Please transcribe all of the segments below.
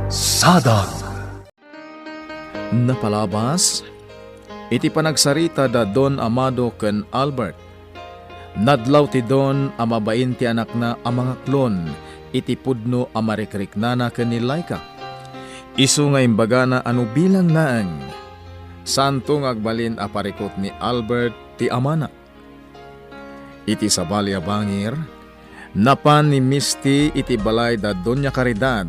Sadag. Napalabas, iti panagsarita da Don Amado ken Albert. Nadlaw ti Don amabain ti anak na mga klon, iti pudno amarikrik-nana ken ni Laika. Isu nga imbaga na ano bilang laeng. Santo ngagbalin aparikot ni Albert ti amana. Iti sabalya bangir, napan ni Misty iti balay da Doña Caridad,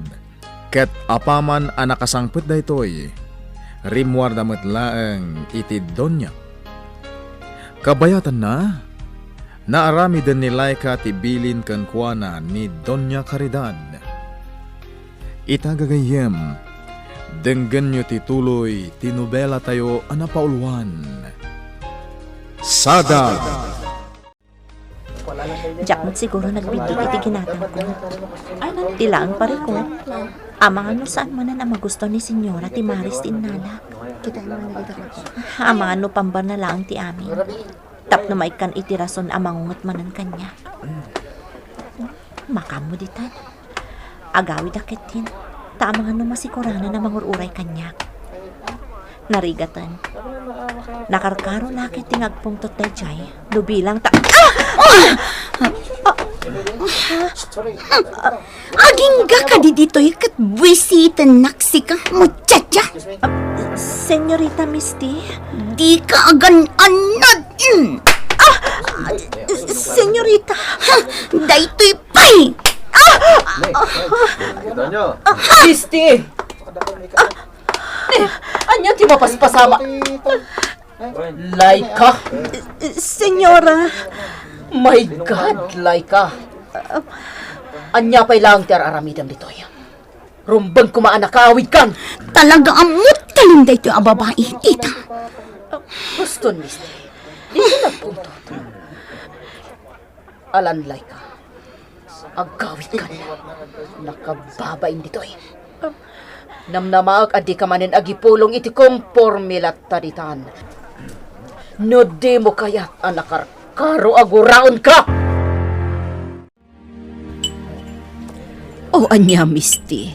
ket apaman anakasangpet da itoy, rimwar damet laeng iti Doña. Kabayatan na, naarami din ni Laika ti bilin ken kuana ni Doña Caridad. Itagagayem, denggen nyo ti tuloy, ti nobela tayo anapauluan. Sadag! Diyak siguro nagbigit iti ginatang ko. Tilaan pa rin ko. Amangan no saan man na magusto ni Senyora ti Maris tinala. Amangan no pambar na lang ti amin. Tap na maikan iti rason amangungot manan kanya. Makamo ditan. Agawi daketin. Tamangan no masikuranan na mangururay kanya. Narigatan. Nakarkaro lakit tingagpungtot na jay. Lubilang Agingga ka di dito'y katbuisitan naksika muchacha. Senyorita Misty? Di ka agan-anad. Senyorita! Dayto'y pay. Misty! Anya ti mapaspasama? Laika? Senyora! My God, Laika! Anya pa'y lang ti araramidam dito'y. Rumbang kumaanakawid kan! Talaga amot talong dayto'y ababae, tita. Guston, Misty. Di ko nagpuntot. Alan, Laika. Agawid ka na. Nakababain dito'y. Namnamag adi ka manin agipulong iti kompormilat taditan. No di mo kayat anakarkaro aguraon ka! O anya, Misty.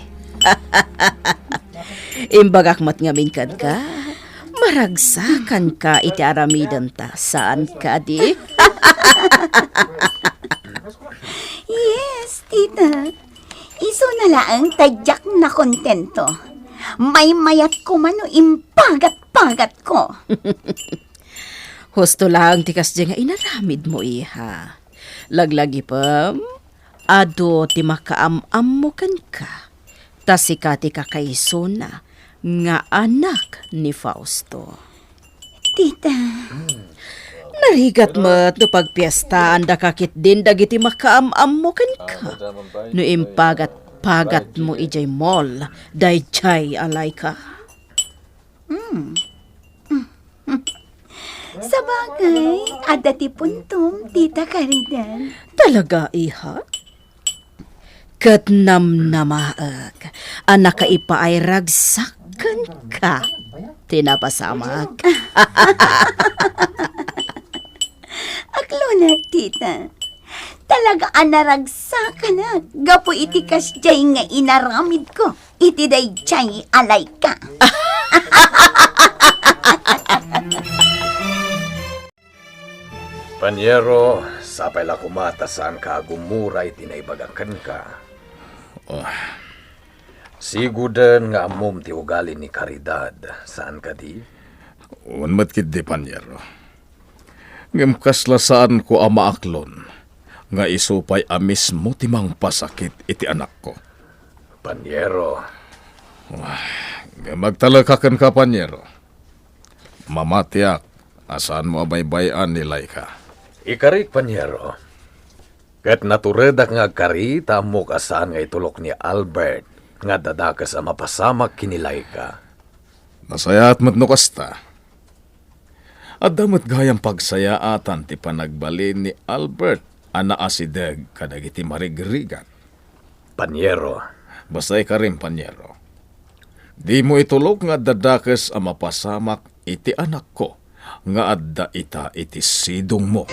Imbagak mat ngamin kad ka, maragsakan ka iti aramidan ta. Saan ka di? Yes, tita. Iso na laang tadyak na kontento. May mayat ko man o impagat-pagat ko. Husto lang tikas dyan nga inaramid mo, iha. Laglagi pa, ado ti makaam-am mo kan ka. Tasika ti kakaiso na nga anak ni Fausto. Tita. Narigat mo't no pagpiestaan da kakit din dagiti makaam-am mo kan ka. No impagat-pagat mo ijay mall, day jay alay ka. Sa bagay, ada ti puntom, tita Caridad. Talaga, iha? Kat namnamaag, anak ka ipa ay ragsakan ka. Tinapasamag. Aklonag, tita. Talaga anaragsa ka na. Gapo iti kasjay nga inaramid ko. Iti day jay alay ka. Panyero, sapay la kumata saan ka gumuray tinaibagakan ka. Sigudan nga amom ti ugali ni Caridad. Saan ka di? Unmat kid di, Panyero. Ngamkaslasaan ko amaaklon, nga isupay amis mo timang pasakit iti anak ko. Panyero. Magtalakakan ka, Panyero. Mamatiak, asaan mo abaybayan ni Laika. Ikarik, Panyero. Kat naturedak nga kari, tamo kasaan nga itulok ni Albert, nga dadakas ang mapasamak kinilay ka. Nasaya at matnukasta. At damot gayang pagsayaatan ti panagbalin ni Albert, ana asideg kadagiti marigrigan. Panyero. Basta ka rin, Panyero. Di mo itulok nga dadakas ang mapasamak iti anak ko, nga adda ita iti sidong mo.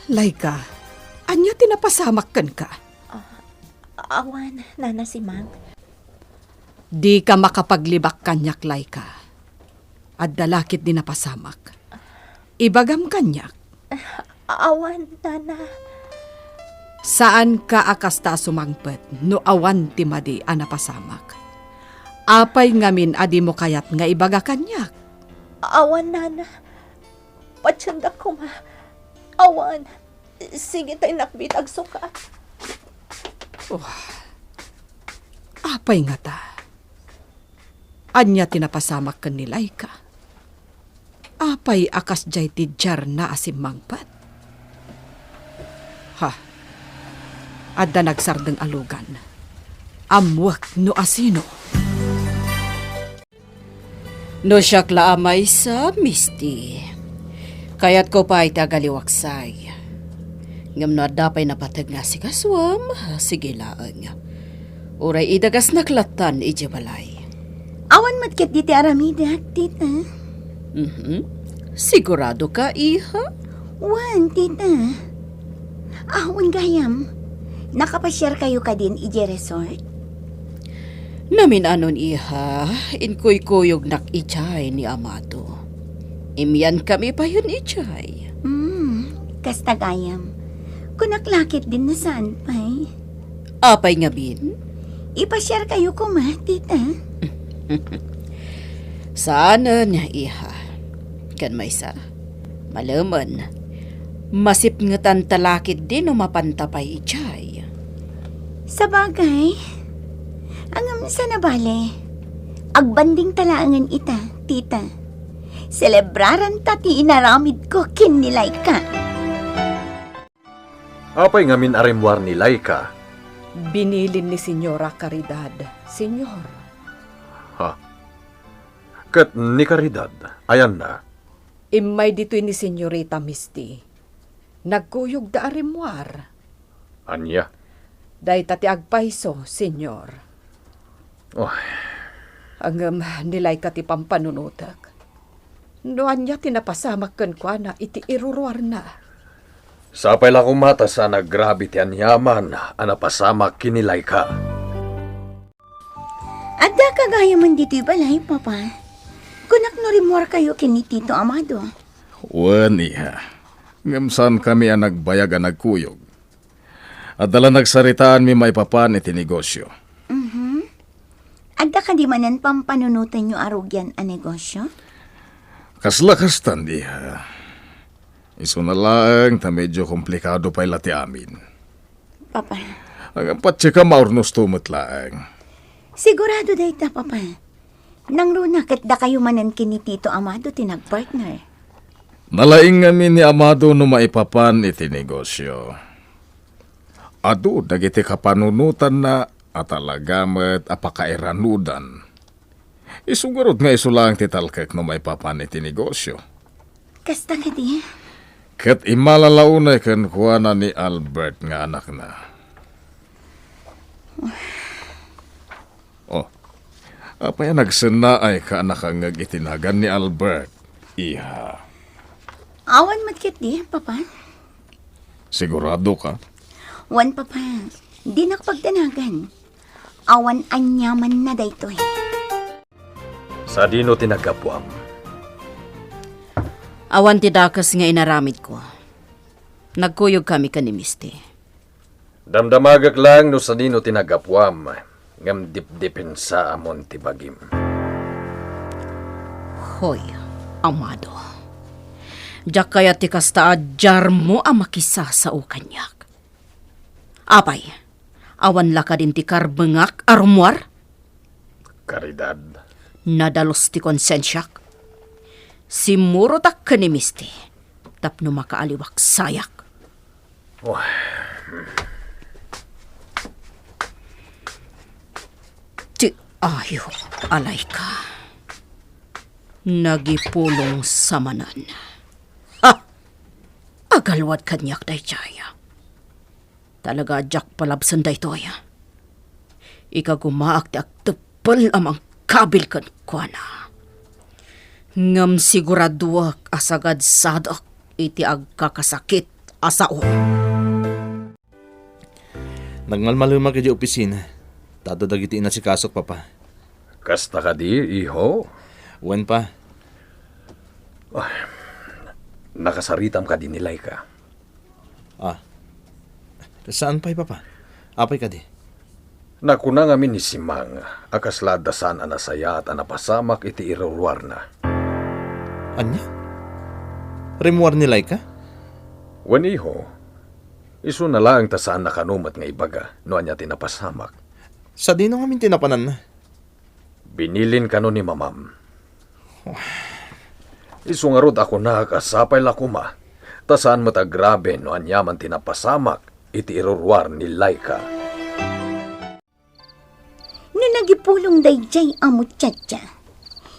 Laika, anya tinapasamak kan ka? Awan, nana si Mang. Di ka makapaglibak kanyak, Laika. At dalakit din napasamak. Ibagam kanyak. Awan, nana. Saan ka akasta sumangpet no awan ti madi a napasamak? Apay ngamin adi mo kayat nga ibaga kanyak. Awan, nana. Patsanda ko ma. Awan. Sige tayo nakbitag suka. Apay nga ta. Anya tinapasamak kan ni Laika. Apay akas jay ti jar na asimangpat. Ha? Adda nagsardeng alugan. Amwak no asino. No siyak laamay sa misti. Kayat ko pa itagaliwaksay. Ngam no adapay napatag nga si kaswam. Sige laang. Uray idagas naklatan ijabalay. Awan matkit di ti Aramida, tita. Sigurado ka, iha? Wan, tita. Awan gayam. Nakapasyar kayo ka din, ije resort? Namin anon, iha, inkoy-koyog nak ichay ni Amado. Imyan kami pa yun ichay. Kasta gayam. Kunaklakit din na saan pa'y. Apay nga bin? Ipasyar kayo ko ma, tita. Sana niya, iha. Kan may sa malaman. Masip nga tantalakit din o mapantapay ichay. Sa bagay, ang sa nabale, agbanding talaangan ita, tita. Selebraran tati inaramid ko kinilay ka. Apay ngamin arimwar ni Laika. Binilin ni Senyora Caridad. Senyor. Ha? Kat ni Caridad, ayan na. Imay dito'y ni Senyorita Misty. Nagkuyog da arimwar. Anya? Day tati agpaiso, senyor. Oh, Ang nilay ka ti pampanunutak. Noan niya tinapasamak kan kwa na iti iruruar na. sapay lang kumata sa naggrabe ti anyaman, anapasama kinilay ka. Adda kagaya man dito'y balay, papa. Kunak no rimwar kayo kini Tito Amado. Wan, iha. Ngamsan kami ang nagbayag ang nagkuyog. At dala nagsaritaan mi may papan iti negosyo. Adda ka di manan pampanunutan nyo arugyan a negosyo? Kaslakastan, iha. Iso na lang ta medyo komplikado pa ilati amin. Papa, Ang patsi ka maurnos tumot lang. sigurado day ta, papa. Nang runa kat da kayo manan kini Tito Amado tinagpartner. Nalaing kami ni Amado no maipapan iti negosyo. Adu, dagiti kapanunutan na at alagamet apakairanudan. Isugurot nga isulang titalkek no maipapan iti negosyo. Kasta ka di? Kat imalalaunay kan kuwana ni Albert nga anak na. Oh, apaya nagsanaay ka anak ang itinagan ni Albert, iha. Awan matkit di, papa. Sigurado ka? Wan, papa. Di nakapagdanagan. Awan anyaman na daytoy. Sa dino tinagapuam. Awan ti dakas nga inaramid ko. Nagkuyog kami ka ni Misty. Damdamagak lang no sa dino tinagapuam. Ngam dip-dipin sa amon ti bagim. Hoy, Amado. Diyak kaya ti kasta adjar mo ang makisa sa ukanyak. Apay, awan laka din ti karbengak armuar. Caridad. Nadalos ti konsensyak. Simuro tak ka ni Misty. Tapno makaaliwak sayak. Oh, Ti ayo, alay ka. Nagipulong sa manan. Ha! Agalwat kanyak day jaya. Talaga jak palabsan day toya. Ika gumaak ti agtepel amang kabil kan kuana. Ngam siguraduak asagad sadak iti agkakasakit asao. Nagmalmaluma ka di opisina. Tado dagiti na si kasok, papa. Kasta ka di, iho. Wen pa. Nakasaritam ka din nilay ka. Saan pa'y, papa? Apay ka di? Nakuna ngamin ni Simang, akasladasan anasaya at anapasamak iti irulwar na. Anya? Remuar nilay ka? Waniho, iso na lang tasaan nakanumat nga ibaga, no anya tinapasamak. Sa dino ngamin tinapanan na. Binilin ka no ni mamam. Iso nga rod ako nakakasapay lakuma, tasaan mo grabe no anya man tinapasamak, iti irulwar ni Laika. No nagipulong dayjay amo tiyatya.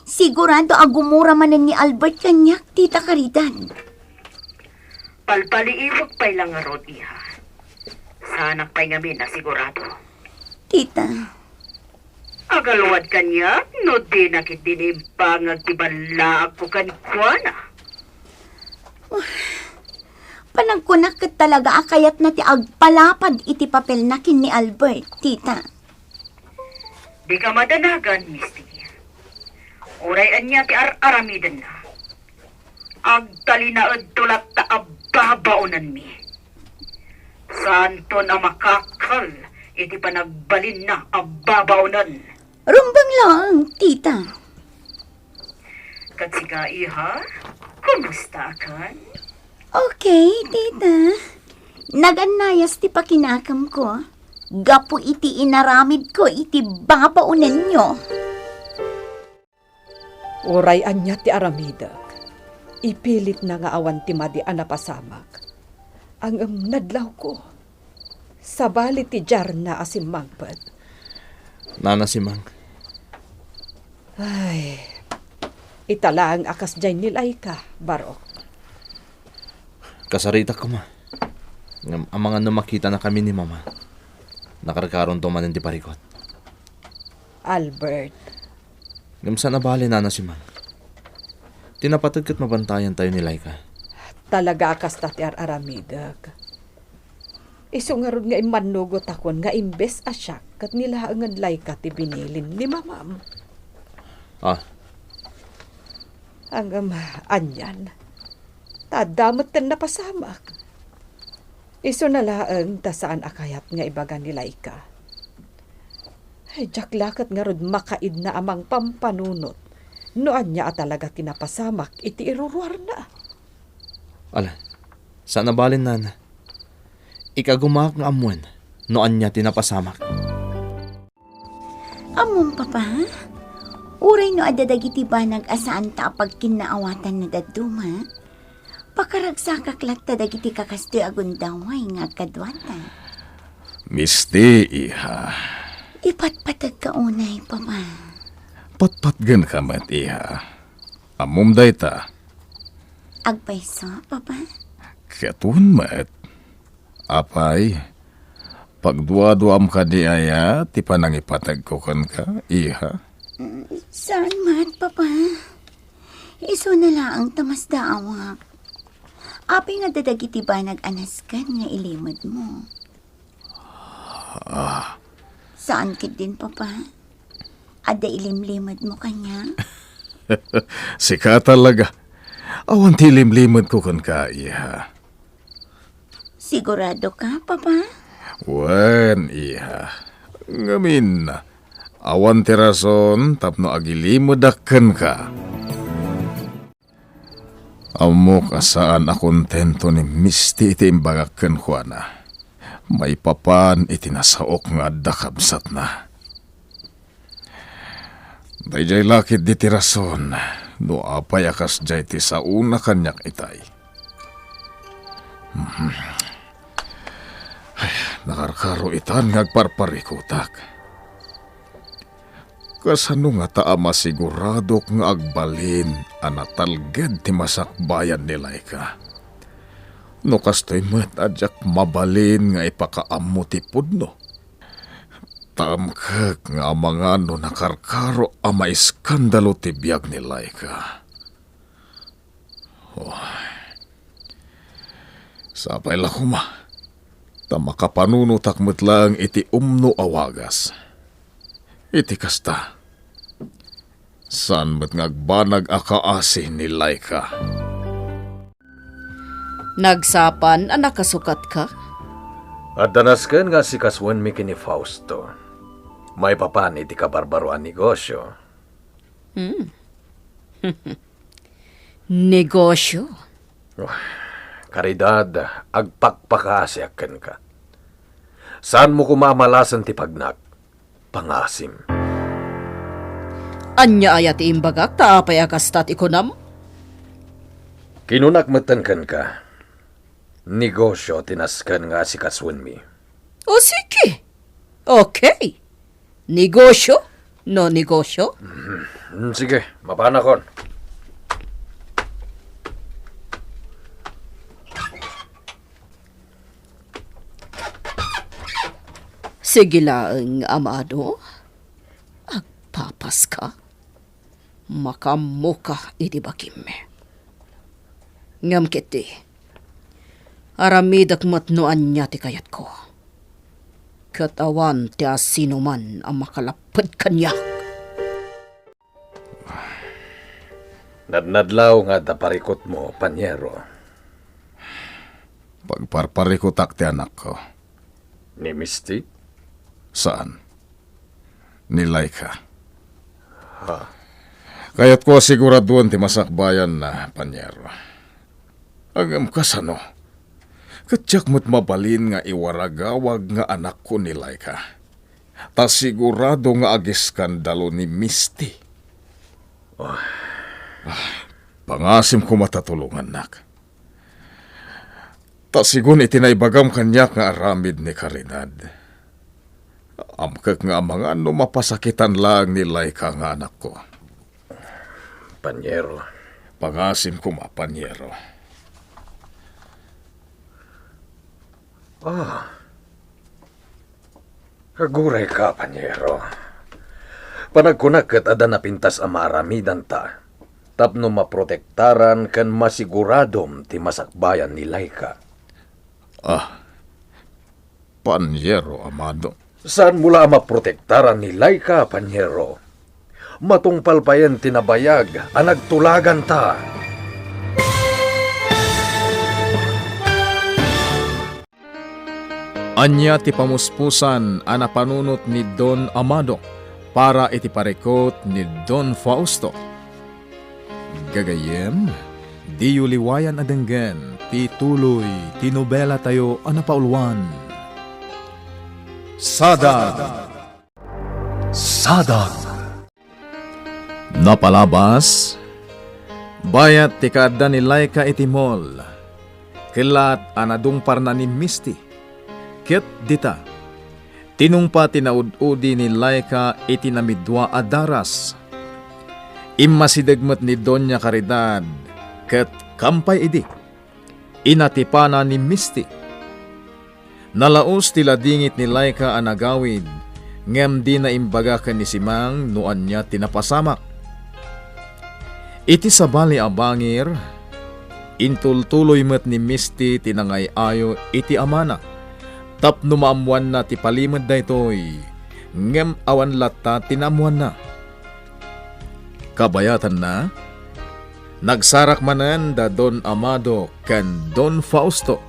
Sigurado agumura manan ni Albert kanyak, tita Karidan. Palpaliiwag pa'y lang nga rod, iha. Sanak pa'y ngamin na sigurado. Tita, Agalwad kanya, no di nakit dinimpang agtibalaag ko kanikwana. panagkunak ket talaga akayat na ti agpalapad iti papel na kin ni Albert, tita. Di ka madanagan, Misty. Urayan niya ti aramidan na. Agtalinaad tulak ta ababaunan mi. Santo na makakal, iti panagbalin na ababaunan. Rumbang lang, tita. Katsiga, iha, kumusta kan? Okay, tita. Naganayas ti pakinakam ko. Gapo iti inaramid ko iti babaunan nyo. Uray anya ti aramidak. Ipilit na nga awan ti madi anapasamak. Ang nadlaw ko. Sabali ti jarna asim magpad. Nana si Mang. Ay, itala ang akas dyan nilay ka, Barok. Kasarita ko, ma. Ang mga numakita na kami ni mama. Nakarkaron tumanin ti parikot. Albert, Gamsa na bali nana si Mang. Tinapatag kat mabantayan tayo ni Laika. talaga akas tati aramidak. Iso nga ron nga imanugot akon nga imbes asyak kat nilaangan Laika ti binilin ni mamam. Ang anyan, tadamot ten napasamak. Iso na laang ta saan akayat nga ibaga ni Laika. Ay, jaklakat nga rod makaid na amang pampanunot. Noan niya talaga tinapasamak, iti iruruar na. Ala, saan na balin nana? Ikagumak nga amuan, noan niya tinapasamak. Among papa, uray no adadagiti ba nag-asaan ta pag kinaawatan na daduma? Pakaragsakaklat ta dagiti kakastoy agundaway nga kadwata. Misty, iha. Ipatpatag ka unay, papa. Patpatgan ka mat, iha. Amom day ta. Agpayso, papa? Katun mat. Apay, pagduwa-duam ka di aya, ti panangipatag ko kan ka, iha. Saan mat, papa? Iso na lang tamas daawak. Apay nga dadagiti ba nag-anaskan nga ilimod mo? Saan kit din, papa? Ada ilimlimod mo kanya? Sika talaga. Awan ti limlimod ko kan ka, iha. Sigurado ka, papa? Wen, iha. Ngamin, awan ti rason tapno agilimodakken ka. Amo kasaan akontento ni Misty iti imbagakken ko na. May papan iti nasaok nga dakabsat na. Dayjay lakit di ti rason, no apay akas jay ti sauna kanyak itay. Ay, nakarkaro itan ngagparparikutak. Kasano nga taa masiguradok nga agbalin anatalged ti masakbayan ni Laika. No kastoy met adyak mabalin nga ipakaammo ti pudno. Tamkak nga mga no nakarkaro ama iskandalo ti biyag ni Laika. Sapay lakuma. Ta makapanunutak lang iti umno awagas. Iti kasta. Saan mo't ngagbanag akaasi ni Laika? Nagsapan ang nakasukat ka? At danasken nga si kaswen mi kini Fausto. May papan iti kabarbaroan negosyo. Negosyo? Karidad, agpakpakasyaken ka. Saan mo kumamalasan ti pagnak? Pangasim. Anya ayat imbagak taapay akastat ikunam? Kinunakmatan ka. Negosyo tinasken nga si kaswen mi. O sige. Okay. Negosyo? No negosyo? Sige, mapanakon. Sige lang, amado. Agpapas ka. Makamuka iti bakim. Ngam kiti. Aramidak matnoan niya ti kayat ko. Katawan ti asino man ang makalapad kanya. Nadnadlaw nga daparikot mo, panyero. Pagparparikutak ti anak ko. Ni Misty? Saan? Ni Laika. Kaya't ko siguraduan ti masakbayan na, panyero. Agam kasano. Katyak mo't mabalin nga iwaragawag nga anak ko ni Laika. Ta sigurado nga agiskandalo ni Misty. Pangasim ko matatulungan, nak. Ta sigun itinaybagam kanyak nga aramid ni Caridad. Amkak nga mga ano mapasakitan lang ni Laika nga anak ko. Panyero. Pangasim ko panyero. Kaguray ka, panyero. Panagkunakat ada napintas amaramidan ta. Tapno maprotektaran kan masiguradom ti masakbayan ni Laika. Panyero, amado. Saan mula maprotektaran ni Laika, panyero? Matungpal pa yan tinabayag, anagtulagan ta. Anya ti pamuspusan ana panunot ni Don Amado para iti parekot ni Don Fausto. Gagayem, di yuliwayan adenggen, ti tuloy, ti nobela tayo anapaulwan. Sadad! Sadad! Napalabas, bayat ti kada ni Laika iti mall, kilat anadungpar na ni Misty. Ket dita, tinungpa tinaud-udi ni Laika iti namidwa a daras. Immasidegmet ni Doña Caridad, ket kampay idi. Inatipana ni Misty. Nalaos tila dingit ni Laika ang nagawid, ngem di na imbaga ka ni Simang noan niya tinapasamak. Iti sabali abangir, intultuloy met ni Misty tinangay ayo iti amana. Tapno maamuan na ti palimod da ito'y, ngem awan lata tinamuan na. Kabayatan na, nagsarak manan da Don Amado kan Don Fausto.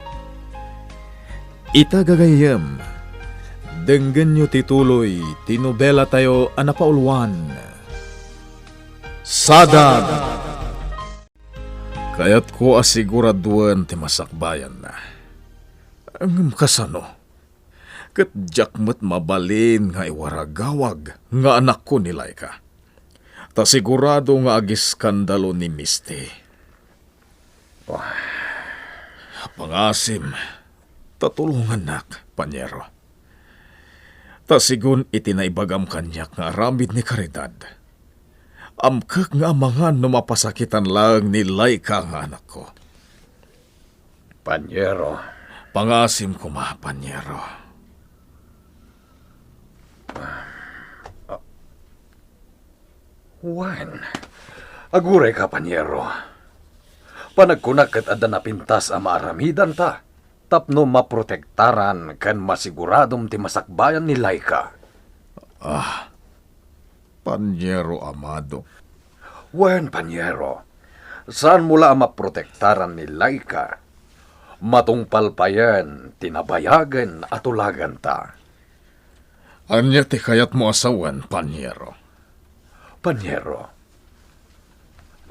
Itagagayem, denggen nyo tituloy, tinobela tayo anapaulwan. Sadad! Kaya't ko asiguraduan ti masakbayan na. Ang kasano? Kat jakmet mabalin nga iwaragawag nga anak ko ni Laika. Ta sigurado nga agis skandalo ni Misty. Pangasim, tatulungan nak, panyero. Ta sigun itinaibagam kanyak nga aramid ni Caridad. Amkak nga mga numapasakitan lang ni Laika nga anak ko. Panyero. Pangasim ko panyero. Juan, aguray ka, panyero. Panagkunak kat ada napintas ang maaramidan ta. tapno maprotektaran kan masiguradom ti masakbayan ni Laika. Panyero Amado. Wen, Panyero, saan mula maprotektaran ni Laika? Matungpal pa yan, tinabayagan at ulagan ta. Anya ti kayat mo asawan, Panyero. Panyero,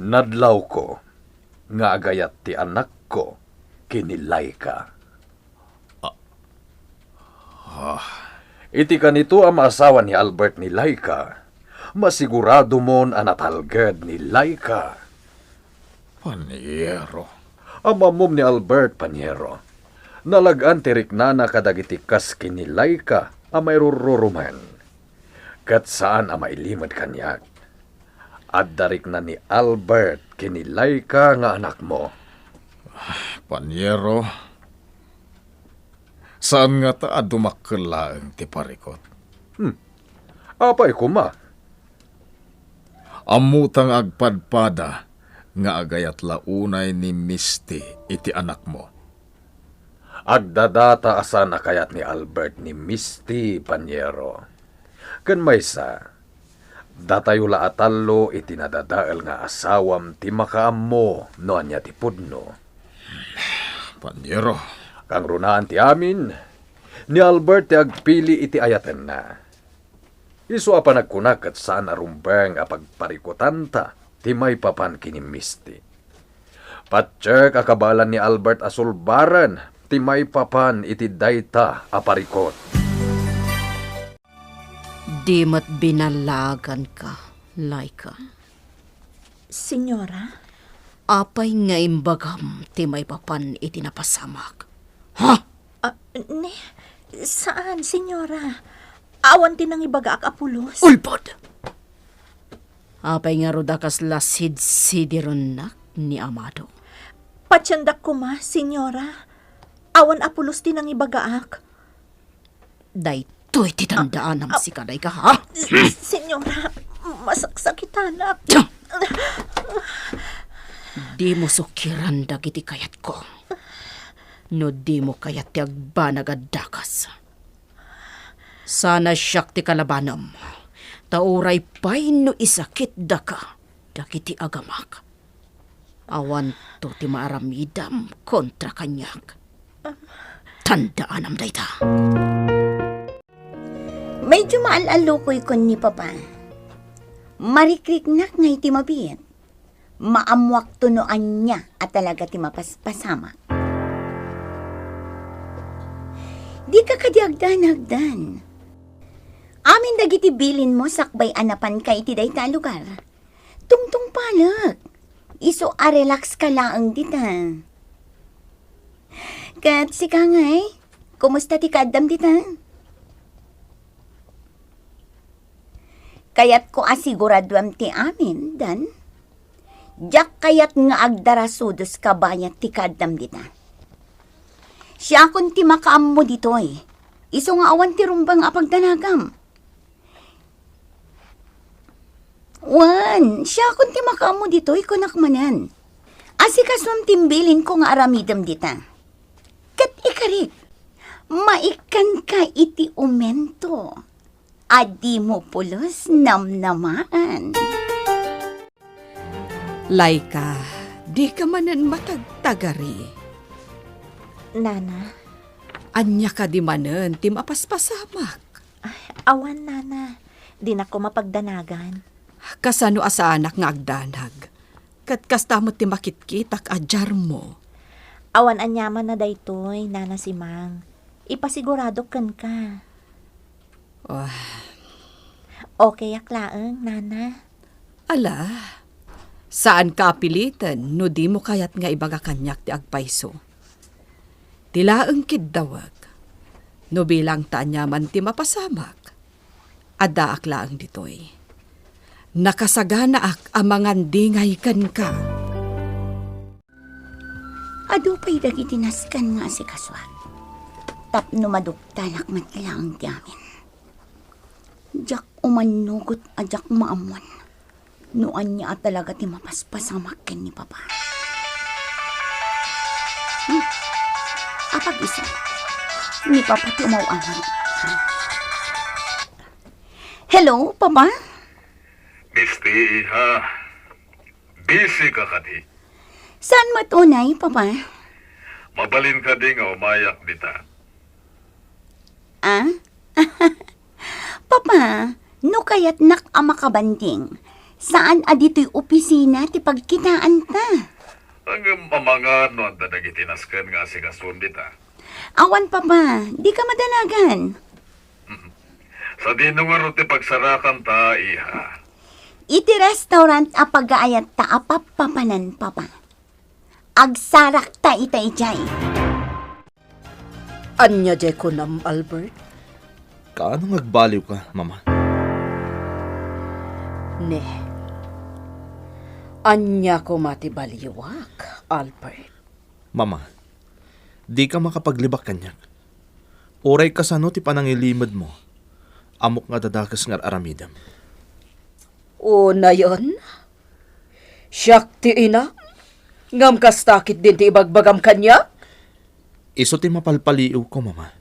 nadlaw ko nga agayat ti anak ko kini Laika. Iti kanito ang asawa ni Albert ni Laika, masigurado mon anatalgad ni Laika. Panyero. Amamom ni Albert, Panyero, nalagaan ti riknana kadagiti kas kini Laika ang mayrururuman. Kat saan ang mailimad kanyak. At darik na ni Albert kini Laika nga anak mo. Panyero. Saan nga ta dumakalaang ti parikot? Apay kuma. Amutang agpadpada nga agayat launay ni Misty iti anak mo. Agdadata asan kayat ni Albert ni Misty, Panyero. Kan maysa, datayula atallo iti nadadaal nga asawam ti makaam mo no anya ti pudno. Panyero. Kang runaan ti amin, ni Albert ti agpili iti ayaten na. Isu apa nagkunak at saan arumbeng apagparikotanta ti may papan kini Misty. Patsek akabalan ni Albert asulbaran ti may papan iti dayta aparikot. Di mo't binalagan ka, Laika. Senyora? Apay nga imbagam ti may papan iti napasamak. Ha? Saan, senyora? Awan tinang ibaga ak apulos. Ulpod! Apay nga rodakas lasid-sidiron ni Amado. Patsandak ko ma, senyora. Awan apulos tinang ibaga ak. Daytoy titandaan ang sikalay ka, ha? Senyora, masaksakitan ak. Di mo sukiran dagiti kayat ko. No di mo kayat ti agbanag addakas. Sana siyak ti kalabanam. Tauray pa'y no isakit da ka. Dagiti agamak. Awan to ti maaramidam kontra kanyak. Tandaan am dayta. Medyo maalalukoy kon ni Papa. Marikriknak nga iti mabiyet. Maamwak tunoan niya at talaga ti mapaspasama. Di ka kadiagdan-agdan. Amin dagiti bilin mo sakbay anapan ka iti dayta lugar. Tungtung palak. Iso relax ka laang dita. Kat si Kangay, kumusta ti kaadam dita? Kayat ko asiguraduam ti amin, dan. Jak kayat nga agdarasudos kabayat ti kaadam dita. Siya kun ti makaam mo ditoy. Iso nga awan ti rumbang apagdanagam. Wan, siya kun ti makaam mo ditoy kunakmanan. Asikaswam timbilin ko nga aramidam dita. Kat ikarik, maikan ka iti umento. Adi mo pulos namnamaan. Laika, di ka manan matagtagari. Nana? Anya ka di manan, ti mapaspasamak. Awan, Nana. Di na ko mapagdanagan. Kasano asa anak nga agdanag. Kat kastamot ti makitkitak ajar mo. Awan anyaman na daytoy, Nana si Mang. Ipasigurado kan ka. Okay aklaang, Nana. Ala, saan ka apilitan no di mo kayat nga ibaga kanyak ti agpayso? Tilaang kiddawag, no bilang tanyaman ti mapasamak. Ada aklaang ditoy. Nakasagana ak amangan dingay kan ka. Ado pa'y dagiti naskan nga si kaswat. Tapno maduktalak matlaang ti amin. Jak umanugot a jak maamuan. Noan niya at talaga ti mapaspasamak ken ni Papa. Apag isa. Ni Papa ti umaw-aman. Hello, Papa? Misti, iha. Busy ka kadi. Saan matunay, Papa? Mabalin ka di nga umayak dita. Ah? Papa, no kayat nak amakabanding. Saan adito'y opisina ti pagkitaan ta? Ang mamanga no ang dadagitinaskan nga si kasun dita. Awan, Papa, di ka madalagan. Sa dinungaro ti pagsarakan ta, iha. Iti restaurant a pag-aayat ta apapapanan, Papa. Agsarak ta itay jay. Anya jay ko nam, Albert? Kaano nagbaliw ka, Mama? Ne. Anya ko matibaliwak, Albert. Mama, di ka makapaglibak kanyak. Oray ka sa ti panangilimad mo. Amok nga dadakas nga aramidam. O na yon? Siyak ti ina? Ngam kastakit din ti ibagbagam kanya? Iso ti mapalpaliw ko, Mama.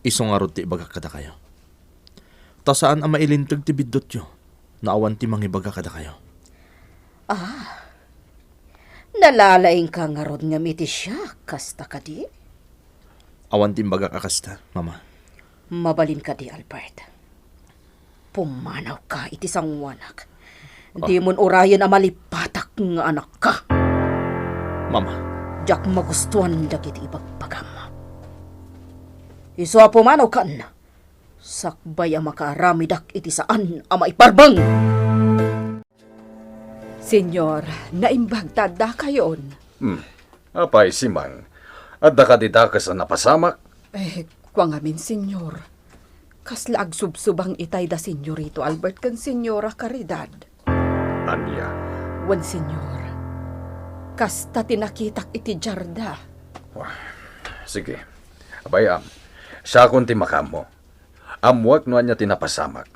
Iso nga ro ti ibaga kada kayo. Ta saan ang mailintag ti bidot yo? Naawan ti mangibaga kada kayo. Nalalaing ka nga ron nga miti siya, kasta ka di? Awan ti imbaga kakasta, Mama. Mabalin ka di, Albert. Pumanaw ka iti sangwanak. Di mon orayan ang malipatak nga anak ka. Mama. Diyak magustuhan dagiti ibagbagam. Iso pumanaw ka na. Sakbay ang makaaramidak iti saan ang maiparbang. Senyor, naimbagtad da kayon. Apay, Simang. At dakadidakas ang napasamak. Kwa ngamin, senyor. Kasla agsubsubang itay da senyorito Albert kan senyora Caridad. Anya. Wan, senyor. Kasta tinakitak iti jarda. Sige. Abay, siya kung ti makamo. Amwag no anya tinapasamak.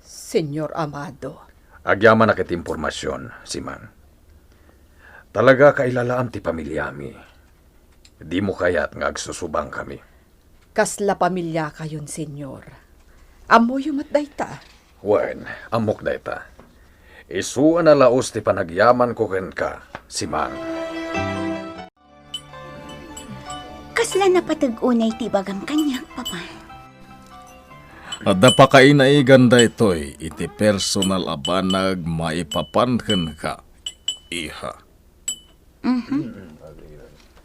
Senyor Amado. Agyaman na kiti impormasyon, Simang. Talaga kailalaam ti pamilyami. Di mo kaya't nga agsusubang kami. Kasla pamilya kayon, senyor. Amo yumat dayta. Wen, amok na ita. Isuan na laos ti panagyaman ko ken ka, Simang. Kasla napatag-unay ti bagam kanyak, Papa. At napakainay ganda ito'y iti personal abanag maipapankan ka, iha.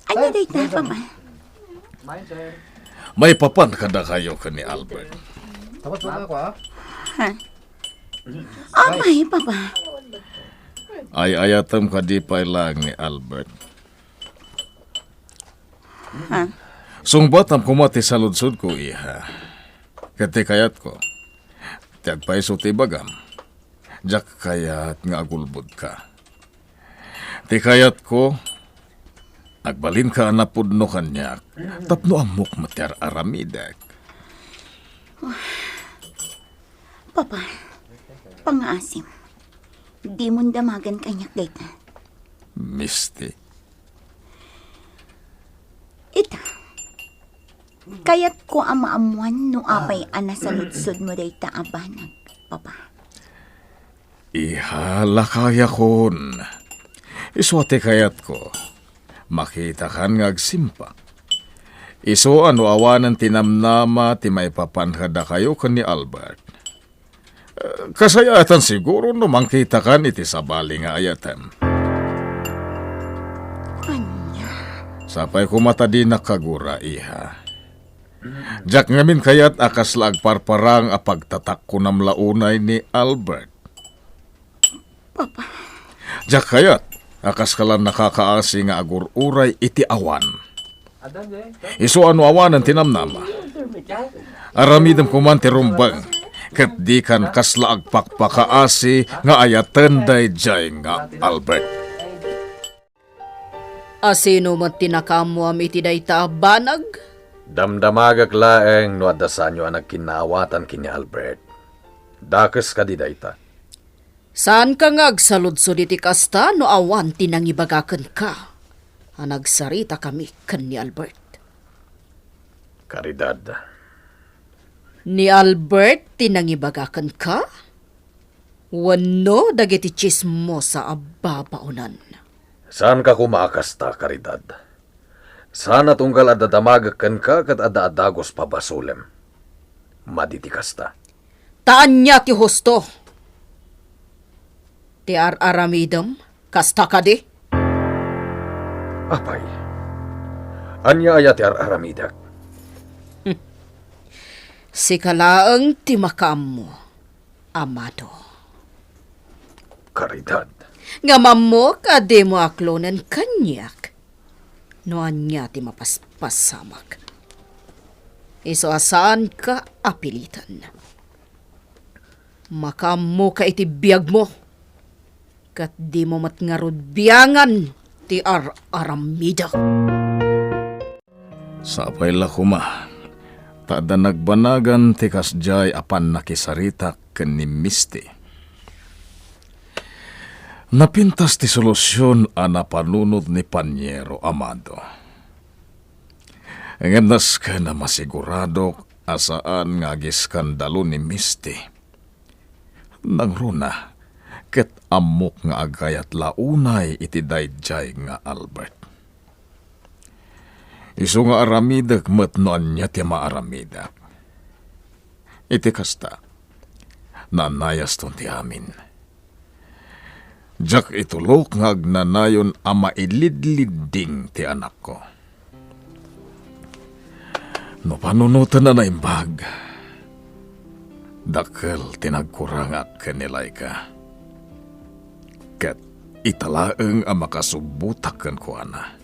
Anya dayta, Papa? May papan kada kayo ka ni Albert. May, Papa. Ay ayatam ka di pa lang ni Albert. Sungbatam kumati sa ludsod ko, iha. Kati kayat ko. Tiag pa iso ti bagam. Jak kayat nga agulbod ka. Ti kayat ko, agbalin ka na pudno kanyak. Tapno amok mater aramidak. Papa, pangaasim. Di mo damagan kanyak dayta. Misty. Ita. Kayat ko ang maamuan no apay ana sa lutsod mo dayta abanag, Papa. Ihala kaya kon. Iswate kayat ko. Makita kan nga agsimpa. Iso ano awanan tinamnama ti may papanhada kayo kan ni Albert. Kasayatan siguro no mangkita kan iti sabali nga ayatan. Anya? Sapay kumata di nakagura, iha. Jak ngamin kayat akas lag parparang apagtatak ko nam launay ni Albert. Papa. Jak kayat akas kalan nakakaasi nga agururay iti awan. Iso ano awanan tinamnama. Aramidam kuman ti rumbang. Kat di kan kasla agpakpakaasi nga ayatan day jay nga Albert. Asino man tinakamuam iti dayta banag? Damdamagak laeng no adasan nyo ang nagkinaawatan kini Albert. Dakas ka di dayta. Saan ka ngagsaludsod iti kasta no awan tinangibagakan ka? Anagsarita kami kan ni Albert. Caridad, Ni Albert tinangibagakan ka? Wano dagiti chismo sa ababaunan. saan ka kumaakas ta, Caridad? Sana tunggal adadamagakan ka kat adaadagos pabasulem. Maditikas ta. Taan niya ti husto. Ti aramidam, kasta ka di? Apay, anya aya ti aramidak. Si kalaang ti makaam mo, amado. Caridad, Nga mo kadi mo aklonan kanyak. Noan niya ti mapaspasamak. Iso asaan ka apilitan. Makaam mo ka iti biyag mo. Kat di mo matngarod biyangan ti aramida. Sapay la kuma. Tada nagbanagan ti kasjay apan nakisarita ken ni Misty. Napintas ti solusyon a napanunod ni Panyero Amado. Ngemnas ka na masigurado asaan nga giskandalo ni Misty. Nangruna, ket amok nga agayat launay iti dayjay nga Albert. Isu nga aramidak matnoan niya ti maaramidak. Iti kasta, nanayas ton ti amin. Jak itulok nga agnanayon a mailidlidding ti anak ko. No panunutan na naimbag, dakkel tinagkurangak kanilay ka. Ket italaeng a makasubutaken ko ana.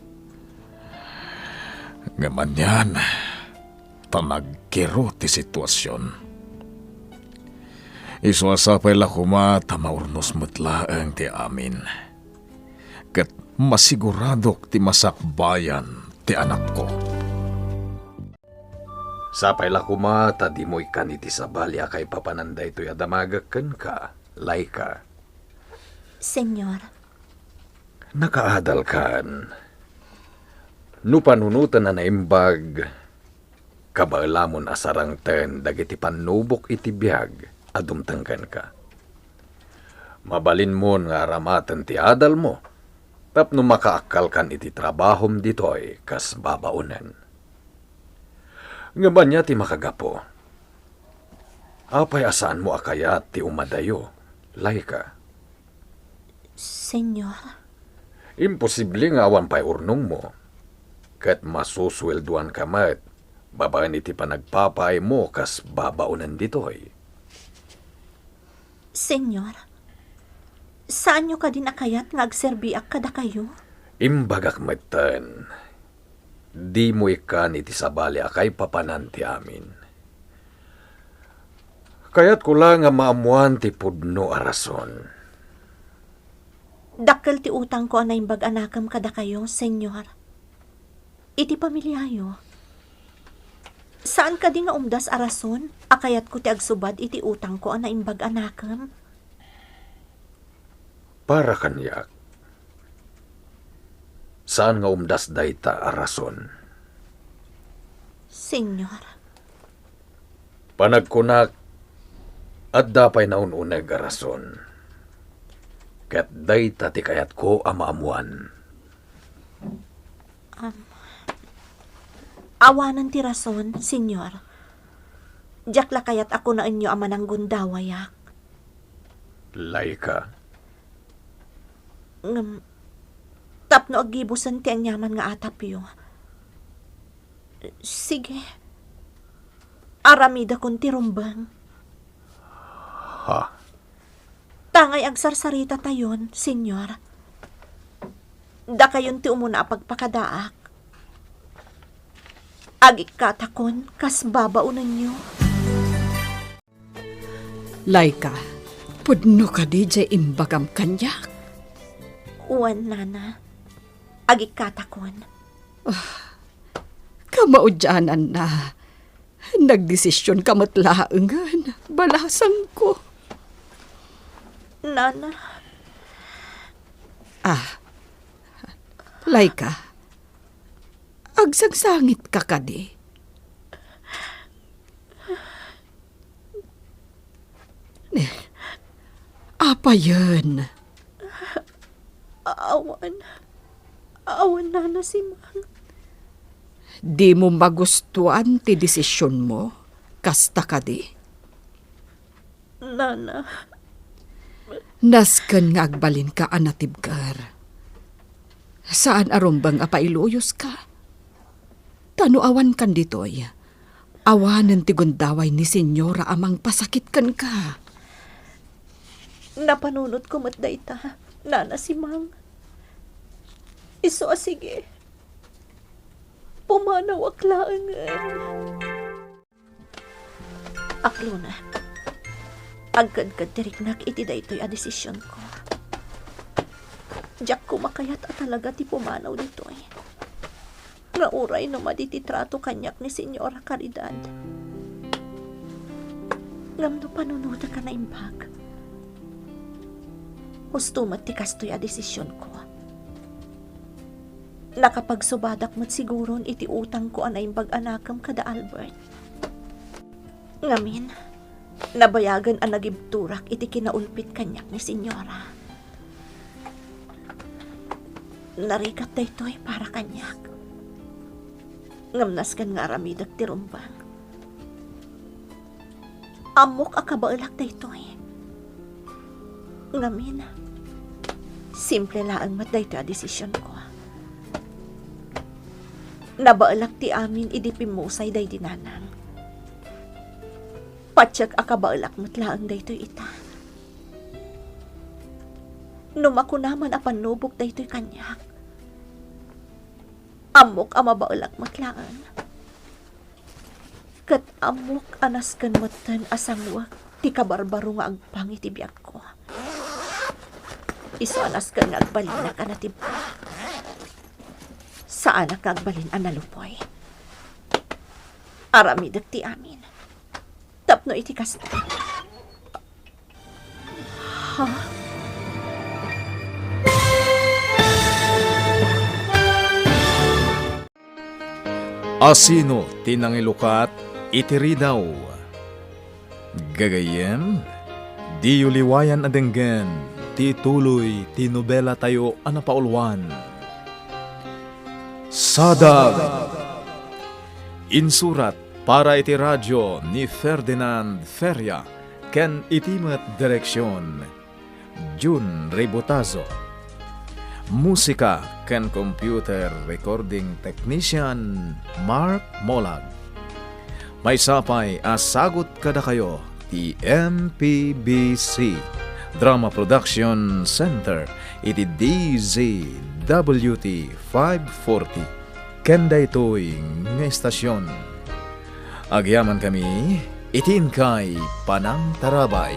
Ngaman yan, tanagkiro ti sitwasyon. Isuasapay la kuma tamaurnos metlaeng ti amin. Ket masiguradok ti masakbayan ti anak ko. sapay la kuma tadi mo ikan iti sabali akay papananday to'y adamagakan ka, Laika. Senyor, Nakaadal kan. No panunutan na naimbag, kabaalamon asarang ten dagiti panubok iti biyag, adumtangkan ka. Mabalin mo nga aramatan ti adal mo, tapno makaakal kan iti trabahom ditoy kas babaunan. Nga ba niya ti makagapo? Apay asaan mo akayat ti umadayo, Laika? senyor, Imposible nga awan pa'y urnong mo. Kat masuswelduan ka mat, babaan iti panagpapay mo kas babaunan ditoy. senyor, saan nyo ka din akayat nga agserbiak kada kayo? Imbagak matan, di mo ikan iti sabali akay papanan ti amin. Kaya't ko lang nga maamuan ti pudno arason. Dakkel ti utang ko na imbag anakam kada kayo, senyor. Iti pamilyayo. Saan ka din nga umdas arason? Akayat ko ti agsubad iti utang ko na imbag anakam. Para kanyak, saan nga umdas dayta arason? Senyor, Panagkunak, at dapay naununag arason. Kat dayta ti kayat ko amaamuan. awanan ti rason, senyor. Diyak la kayat ako na inyo ama ng gundawayak. Laika, Tapno agibusan ti anyaman nga atapyo. Sige. Aramida kon ti rumbang. ha? Tangay agsarsarita tayon, senyor. Da kayon ti umuna pagpakadaak. Agikatakon, kas babaunan nyo. Laika, pudno ka di jay imbagam kanyak. Uwan, nana. Agikatakon. Kamaudyanan na. Nagdesisyon ka matlaangan. Balasang ko. Nana, Laika, agsangsangit ka kadi. Apa yun? Awan na si Mang. Di mo magustuhan ti desisyon mo? Kasta ka di? Nana, Nasken nga agbalin ka anatibkar. Saan arumbang apailuyos ka? Tanuawan kan ditoy. Awanan ti gundaway ni Senyora amang pasakit kan ka. napanunod ko mat dayta. Nana si Mang. Iso sige. Pumanaw aklaangan. Aklo na. Agkad-kad tiriknak iti daytoy a desisyon ko. Diyak ko makayat at talaga ti pumanaw ditoy. Nga uray no madititrato kanyak ni Senyora Caridad. Ngam no panunuda ka na imbag. Gusto mat ti kastoy a desisyon ko. Nakapagsubadak mat siguron iti utang ko anay imbag anakam kada Albert. Ngamin, nabayagan ang nagibturak iti kinaulpit kanyak ni Senyora. Narikat da ito'y para kanyak. Ngamnas kan nga aramidak ti rumbang. Amok akabaalak da ito'y. Ngamin, simple laang mat da ito a desisyon ko. Nabaalak ti amin idipimusay day dinanang. Patsyak akabaalak mat laang da ito ita. Numako naman apanubok da ito'y kanyak. Amok amabaalak matlaan. Kat amok anaskan matan asangwak ti kabarbaro nga agpang iti biyak ko. Iso anaskan nga agbalin na kanatib ko. Saan ang agbalin analupoy? Aramidak ti amin. Tapno iti kasta. Ha? Asino tinangilukat itiri daw. Gagayem, di yuliwayan adenggen, ti tuloy, ti nobela tayo anapaulwan. Sadag! Insurat para iti radyo ni Ferdinand Feria, ken itimat direksyon, Jun Rebotazo. Musika ken computer recording technician Mark Molag. May sapay asagot kada kayo ti MPBC Drama Production Center iti DZWT 540 kenda ito'y nga estasyon. Agyaman kami itin kay Panang Tarabay.